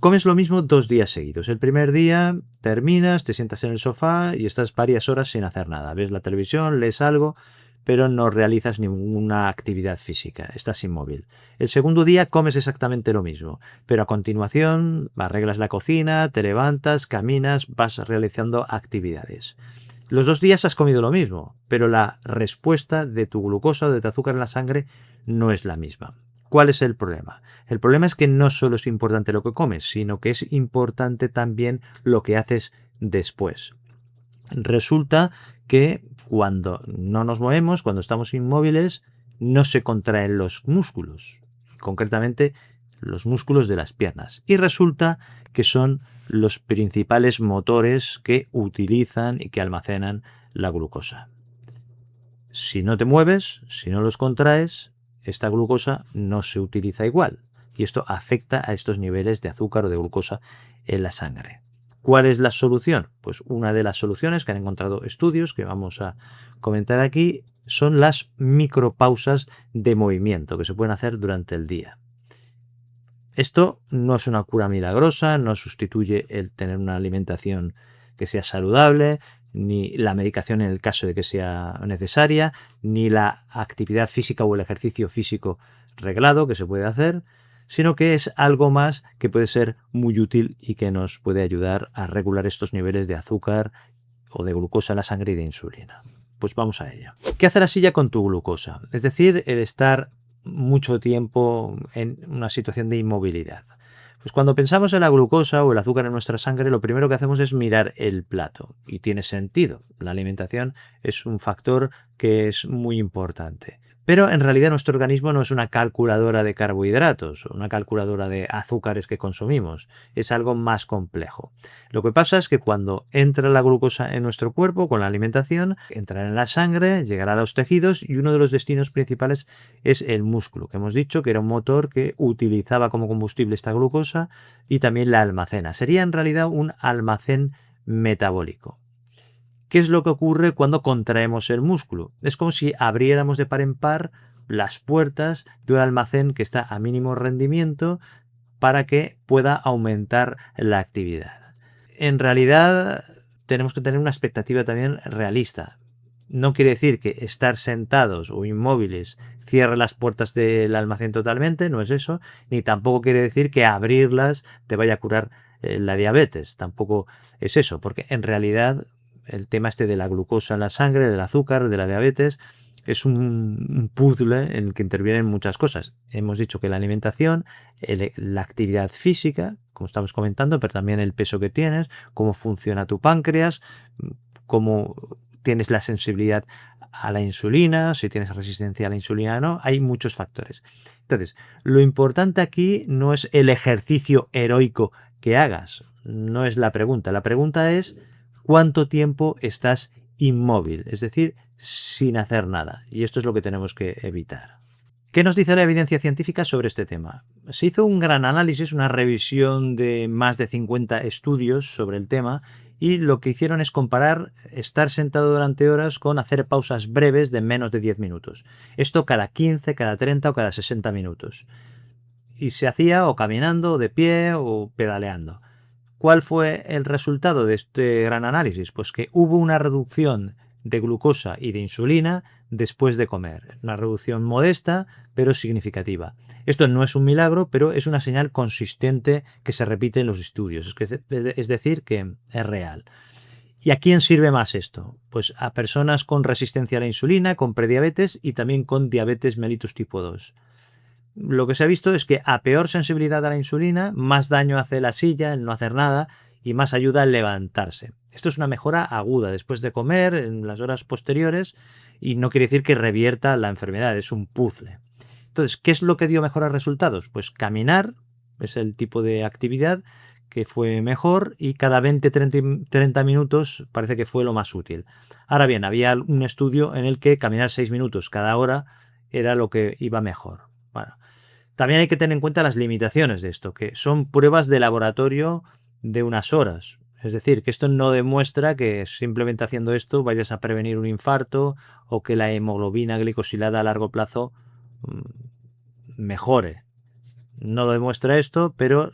Comes lo mismo 2 días seguidos. El primer día terminas, te sientas en el sofá y estás varias horas sin hacer nada. Ves la televisión, lees algo, pero no realizas ninguna actividad física. Estás inmóvil. El segundo día comes exactamente lo mismo, pero a continuación arreglas la cocina, te levantas, caminas, vas realizando actividades. Los 2 días has comido lo mismo, pero la respuesta de tu glucosa o de tu azúcar en la sangre no es la misma. ¿Cuál es el problema? El problema es que no solo es importante lo que comes, sino que es importante también lo que haces después. Resulta que cuando no nos movemos, cuando estamos inmóviles, no se contraen los músculos, concretamente los músculos de las piernas. Y resulta que son los principales motores que utilizan y que almacenan la glucosa. Si no te mueves, si no los contraes, esta glucosa no se utiliza igual. Y esto afecta a estos niveles de azúcar o de glucosa en la sangre. ¿Cuál es la solución? Pues una de las soluciones que han encontrado estudios que vamos a comentar aquí son las micropausas de movimiento que se pueden hacer durante el día. Esto no es una cura milagrosa, no sustituye el tener una alimentación que sea saludable, ni la medicación en el caso de que sea necesaria, ni la actividad física o el ejercicio físico reglado que se puede hacer, sino que es algo más que puede ser muy útil y que nos puede ayudar a regular estos niveles de azúcar o de glucosa en la sangre y de insulina. Pues vamos a ello. ¿Qué hace la silla con tu glucosa? Es decir, el estar mucho tiempo en una situación de inmovilidad. Pues cuando pensamos en la glucosa o el azúcar en nuestra sangre, lo primero que hacemos es mirar el plato. Y tiene sentido. La alimentación es un factor que es muy importante. Pero en realidad nuestro organismo no es una calculadora de carbohidratos, una calculadora de azúcares que consumimos. Es algo más complejo. Lo que pasa es que cuando entra la glucosa en nuestro cuerpo con la alimentación, entrará en la sangre, llegará a los tejidos y uno de los destinos principales es el músculo, que hemos dicho que era un motor que utilizaba como combustible esta glucosa y también la almacena. Sería en realidad un almacén metabólico. ¿Qué es lo que ocurre cuando contraemos el músculo? Es como si abriéramos de par en par las puertas de un almacén que está a mínimo rendimiento para que pueda aumentar la actividad. En realidad tenemos que tener una expectativa también realista. No quiere decir que estar sentados o inmóviles cierre las puertas del almacén totalmente, no es eso, ni tampoco quiere decir que abrirlas te vaya a curar la diabetes, tampoco es eso, porque en realidad el tema este de la glucosa en la sangre, del azúcar, de la diabetes, es un puzzle en el que intervienen muchas cosas. Hemos dicho que la alimentación, la actividad física, como estamos comentando, pero también el peso que tienes, cómo funciona tu páncreas, cómo tienes la sensibilidad a la insulina, si tienes resistencia a la insulina o no, hay muchos factores. Entonces, lo importante aquí no es el ejercicio heroico que hagas, no es la pregunta es cuánto tiempo estás inmóvil, es decir, sin hacer nada. Y esto es lo que tenemos que evitar. ¿Qué nos dice la evidencia científica sobre este tema? Se hizo un gran análisis, una revisión de más de 50 estudios sobre el tema y lo que hicieron es comparar estar sentado durante horas con hacer pausas breves de menos de 10 minutos. Esto cada 15, cada 30 o cada 60 minutos. Y se hacía o caminando, o de pie o pedaleando. ¿Cuál fue el resultado de este gran análisis? Pues que hubo una reducción de glucosa y de insulina después de comer. Una reducción modesta, pero significativa. Esto no es un milagro, pero es una señal consistente que se repite en los estudios. Es decir, que es real. ¿Y a quién sirve más esto? Pues a personas con resistencia a la insulina, con prediabetes y también con diabetes mellitus tipo 2. Lo que se ha visto es que a peor sensibilidad a la insulina, más daño hace la silla, el no hacer nada, y más ayuda al levantarse. Esto es una mejora aguda después de comer, en las horas posteriores, y no quiere decir que revierta la enfermedad, es un puzzle. Entonces, ¿qué es lo que dio mejores resultados? Pues caminar es el tipo de actividad que fue mejor y cada 20-30 minutos parece que fue lo más útil. Ahora bien, había un estudio en el que caminar 6 minutos cada hora era lo que iba mejor. Bueno, también hay que tener en cuenta las limitaciones de esto, que son pruebas de laboratorio de unas horas. Es decir, que esto no demuestra que simplemente haciendo esto vayas a prevenir un infarto o que la hemoglobina glicosilada a largo plazo mejore. No lo demuestra esto, pero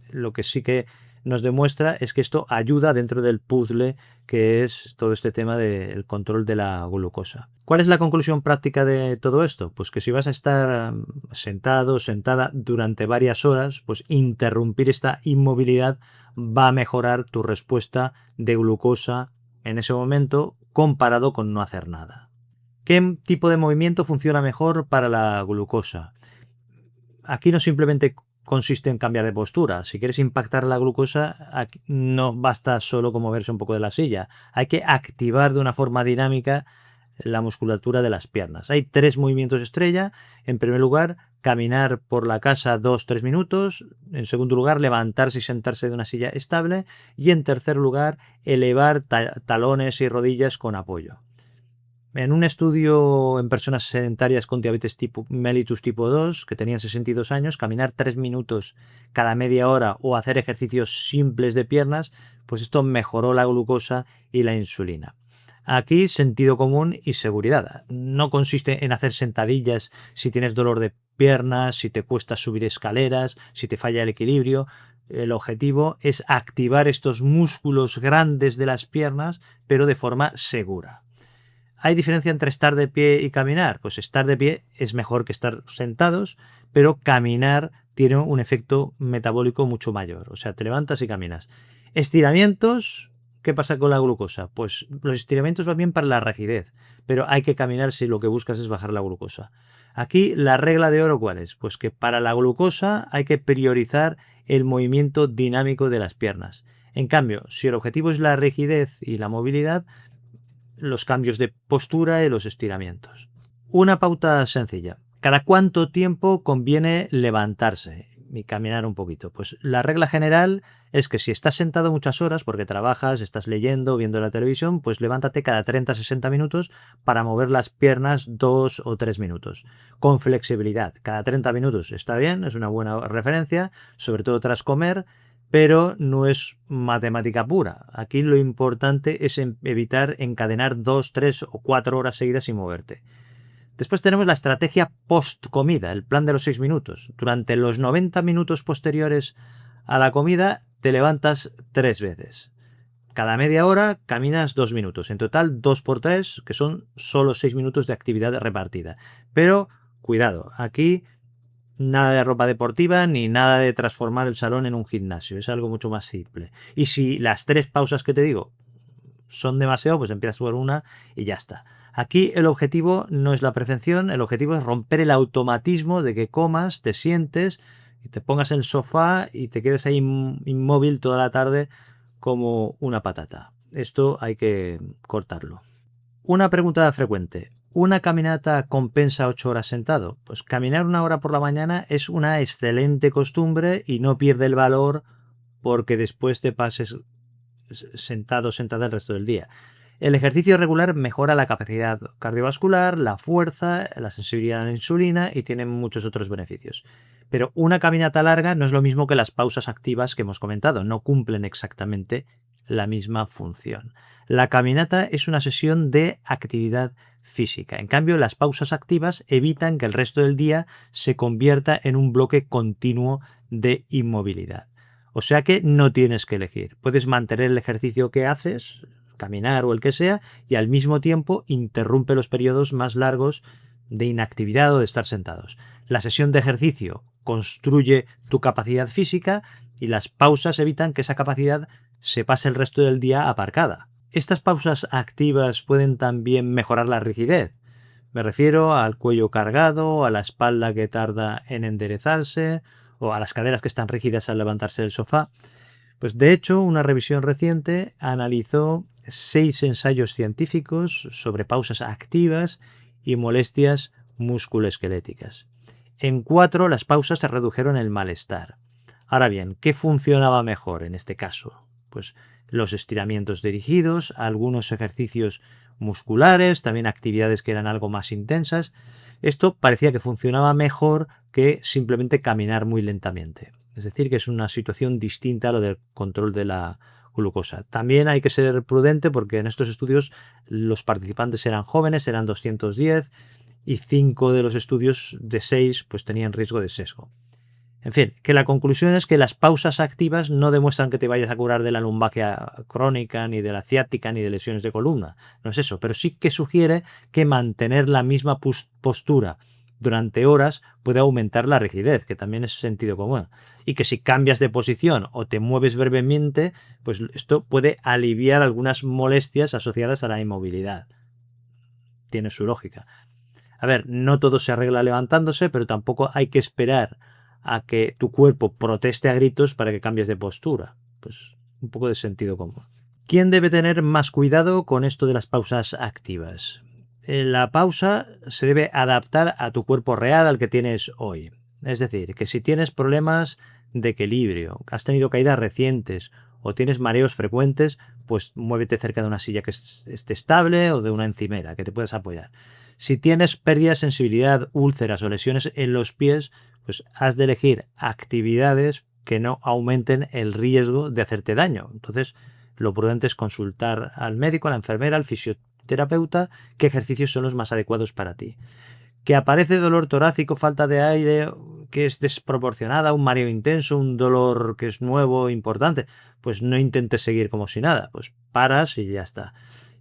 lo que sí que nos demuestra es que esto ayuda dentro del puzzle que es todo este tema del control de la glucosa. ¿Cuál es la conclusión práctica de todo esto? Pues que si vas a estar sentado, sentada durante varias horas, pues interrumpir esta inmovilidad va a mejorar tu respuesta de glucosa en ese momento comparado con no hacer nada. ¿Qué tipo de movimiento funciona mejor para la glucosa? Aquí no simplemente consiste en cambiar de postura. Si quieres impactar la glucosa, no basta solo con moverse un poco de la silla. Hay que activar de una forma dinámica la musculatura de las piernas. Hay 3 movimientos estrella. En primer lugar, caminar por la casa 2-3 minutos. En segundo lugar, levantarse y sentarse de una silla estable. Y en tercer lugar, elevar talones y rodillas con apoyo. En un estudio en personas sedentarias con diabetes mellitus tipo 2, que tenían 62 años, caminar 3 minutos cada media hora o hacer ejercicios simples de piernas, pues esto mejoró la glucosa y la insulina. Aquí sentido común y seguridad. No consiste en hacer sentadillas si tienes dolor de piernas, si te cuesta subir escaleras, si te falla el equilibrio. El objetivo es activar estos músculos grandes de las piernas, pero de forma segura. ¿Hay diferencia entre estar de pie y caminar? Pues estar de pie es mejor que estar sentados, pero caminar tiene un efecto metabólico mucho mayor. O sea, te levantas y caminas. Estiramientos, ¿qué pasa con la glucosa? Pues los estiramientos van bien para la rigidez, pero hay que caminar si lo que buscas es bajar la glucosa. Aquí la regla de oro, ¿cuál es? Pues que para la glucosa hay que priorizar el movimiento dinámico de las piernas. En cambio, si el objetivo es la rigidez y la movilidad, los cambios de postura y los estiramientos. Una pauta sencilla. ¿Cada cuánto tiempo conviene levantarse y caminar un poquito? Pues la regla general es que si estás sentado muchas horas porque trabajas, estás leyendo, viendo la televisión, pues levántate cada 30-60 minutos para mover las piernas 2 o 3 minutos. Con flexibilidad. Cada 30 minutos está bien, es una buena referencia, sobre todo tras comer, pero no es matemática pura. Aquí lo importante es evitar encadenar 2, 3 o 4 horas seguidas sin moverte. Después tenemos la estrategia post-comida, el plan de los 6 minutos. Durante los 90 minutos posteriores a la comida te levantas 3 veces. Cada media hora caminas 2 minutos. En total 2 por 3, que son solo 6 minutos de actividad repartida. Pero cuidado, aquí nada de ropa deportiva ni nada de transformar el salón en un gimnasio. Es algo mucho más simple. Y si las 3 pausas que te digo son demasiado, pues empiezas por una y ya está. Aquí el objetivo no es la perfección, el objetivo es romper el automatismo de que comas, te sientes y te pongas en el sofá y te quedes ahí inmóvil toda la tarde como una patata. Esto hay que cortarlo. Una pregunta frecuente. ¿Una caminata compensa 8 horas sentado? Pues caminar 1 hora por la mañana es una excelente costumbre y no pierde el valor porque después te pases sentado, sentada el resto del día. El ejercicio regular mejora la capacidad cardiovascular, la fuerza, la sensibilidad a la insulina y tiene muchos otros beneficios. Pero una caminata larga no es lo mismo que las pausas activas que hemos comentado, no cumplen exactamente la misma función. La caminata es una sesión de actividad física. En cambio, las pausas activas evitan que el resto del día se convierta en un bloque continuo de inmovilidad. O sea que no tienes que elegir. Puedes mantener el ejercicio que haces, caminar o el que sea, y al mismo tiempo interrumpe los periodos más largos de inactividad o de estar sentados. La sesión de ejercicio construye tu capacidad física y las pausas evitan que esa capacidad se pase el resto del día aparcada. Estas pausas activas pueden también mejorar la rigidez. Me refiero al cuello cargado, a la espalda que tarda en enderezarse o a las caderas que están rígidas al levantarse del sofá. Pues de hecho, una revisión reciente analizó 6 ensayos científicos sobre pausas activas y molestias musculoesqueléticas. En 4 las pausas redujeron el malestar. Ahora bien, ¿qué funcionaba mejor en este caso? Pues los estiramientos dirigidos, algunos ejercicios musculares, también actividades que eran algo más intensas. Esto parecía que funcionaba mejor que simplemente caminar muy lentamente. Es decir, que es una situación distinta a lo del control de la glucosa. También hay que ser prudente porque en estos estudios los participantes eran jóvenes, eran 210 y 5 de los estudios de 6 pues tenían riesgo de sesgo. En fin, que la conclusión es que las pausas activas no demuestran que te vayas a curar de la lumbalgia crónica, ni de la ciática, ni de lesiones de columna. No es eso, pero sí que sugiere que mantener la misma postura durante horas puede aumentar la rigidez, que también es sentido común. Y que si cambias de posición o te mueves brevemente, pues esto puede aliviar algunas molestias asociadas a la inmovilidad. Tiene su lógica. A ver, no todo se arregla levantándose, pero tampoco hay que esperar a que tu cuerpo proteste a gritos para que cambies de postura. Pues un poco de sentido común. ¿Quién debe tener más cuidado con esto de las pausas activas? La pausa se debe adaptar a tu cuerpo real, al que tienes hoy. Es decir, que si tienes problemas de equilibrio, has tenido caídas recientes o tienes mareos frecuentes, pues muévete cerca de una silla que esté estable o de una encimera que te puedas apoyar. Si tienes pérdida de sensibilidad, úlceras o lesiones en los pies, pues has de elegir actividades que no aumenten el riesgo de hacerte daño. Entonces, lo prudente es consultar al médico, a la enfermera, al fisioterapeuta, qué ejercicios son los más adecuados para ti. Que aparece dolor torácico, falta de aire, que es desproporcionada, un mareo intenso, un dolor que es nuevo, importante, pues no intentes seguir como si nada, pues paras y ya está.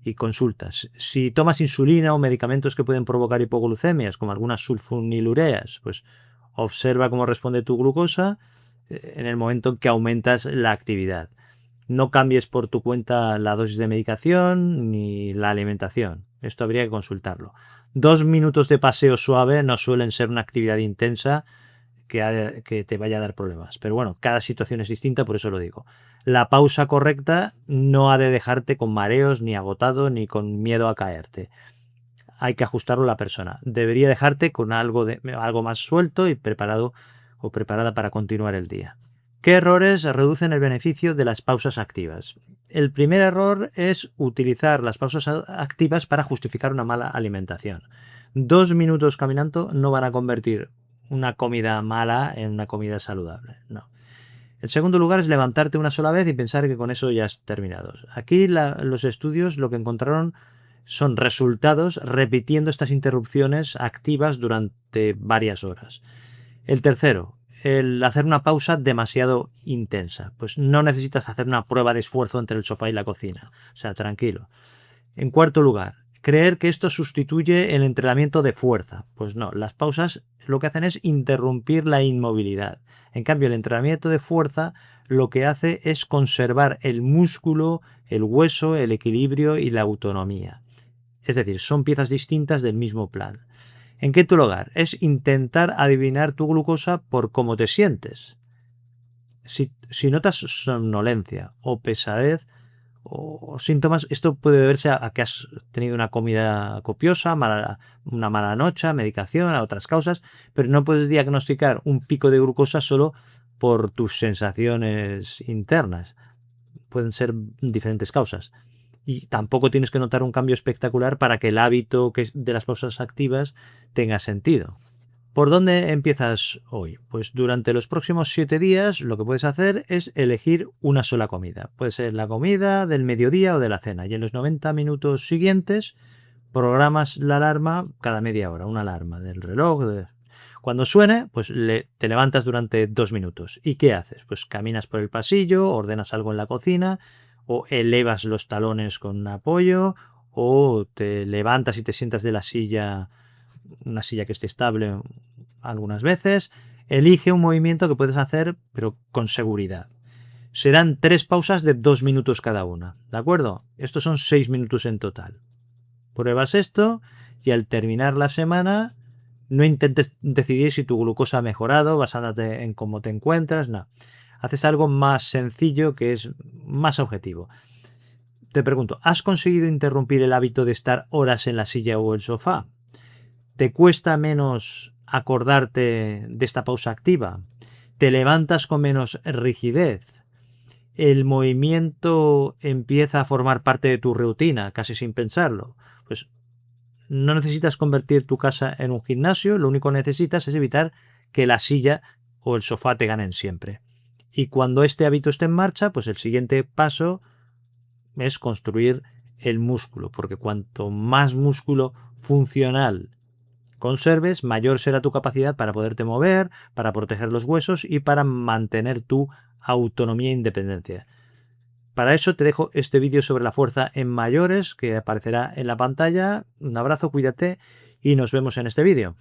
Y consultas. Si tomas insulina o medicamentos que pueden provocar hipoglucemias, como algunas sulfonilureas, pues observa cómo responde tu glucosa en el momento en que aumentas la actividad. No cambies por tu cuenta la dosis de medicación ni la alimentación. Esto habría que consultarlo. 2 minutos de paseo suave no suelen ser una actividad intensa que te vaya a dar problemas. Pero bueno, cada situación es distinta, por eso lo digo. La pausa correcta no ha de dejarte con mareos, ni agotado, ni con miedo a caerte. Hay que ajustarlo a la persona. Debería dejarte con algo más suelto y preparado o preparada para continuar el día. ¿Qué errores reducen el beneficio de las pausas activas? El primer error es utilizar las pausas activas para justificar una mala alimentación. 2 minutos caminando no van a convertir una comida mala en una comida saludable. No. En segundo lugar es levantarte una sola vez y pensar que con eso ya has terminado. Aquí los estudios lo que encontraron son resultados repitiendo estas interrupciones activas durante varias horas. El tercero, el hacer una pausa demasiado intensa. Pues no necesitas hacer una prueba de esfuerzo entre el sofá y la cocina. O sea, tranquilo. En cuarto lugar, creer que esto sustituye el entrenamiento de fuerza. Pues no, las pausas lo que hacen es interrumpir la inmovilidad. En cambio, el entrenamiento de fuerza lo que hace es conservar el músculo, el hueso, el equilibrio y la autonomía. Es decir, son piezas distintas del mismo plan. En quinto lugar, es intentar adivinar tu glucosa por cómo te sientes. Si notas somnolencia o pesadez o síntomas, esto puede deberse a que has tenido una comida copiosa, una mala noche, medicación, a otras causas, pero no puedes diagnosticar un pico de glucosa solo por tus sensaciones internas. Pueden ser diferentes causas. Y tampoco tienes que notar un cambio espectacular para que el hábito de las pausas activas tenga sentido. ¿Por dónde empiezas hoy? Pues durante los próximos 7 días lo que puedes hacer es elegir una sola comida. Puede ser la comida del mediodía o de la cena. Y en los 90 minutos siguientes programas la alarma cada media hora, una alarma del reloj. Cuando suene, pues te levantas durante 2 minutos. ¿Y qué haces? Pues caminas por el pasillo, ordenas algo en la cocina, o elevas los talones con apoyo, o te levantas y te sientas de la silla, una silla que esté estable algunas veces. Elige un movimiento que puedes hacer, pero con seguridad. Serán 3 pausas de 2 minutos cada una, ¿de acuerdo? Estos son 6 minutos en total. Pruebas esto y al terminar la semana no intentes decidir si tu glucosa ha mejorado basándote en cómo te encuentras, no. Haces algo más sencillo que es más objetivo. Te pregunto, ¿has conseguido interrumpir el hábito de estar horas en la silla o el sofá? ¿Te cuesta menos acordarte de esta pausa activa? ¿Te levantas con menos rigidez? ¿El movimiento empieza a formar parte de tu rutina casi sin pensarlo? Pues no necesitas convertir tu casa en un gimnasio, lo único que necesitas es evitar que la silla o el sofá te ganen siempre. Y cuando este hábito esté en marcha, pues el siguiente paso es construir el músculo, porque cuanto más músculo funcional conserves, mayor será tu capacidad para poderte mover, para proteger los huesos y para mantener tu autonomía e independencia. Para eso te dejo este vídeo sobre la fuerza en mayores que aparecerá en la pantalla. Un abrazo, cuídate y nos vemos en este vídeo.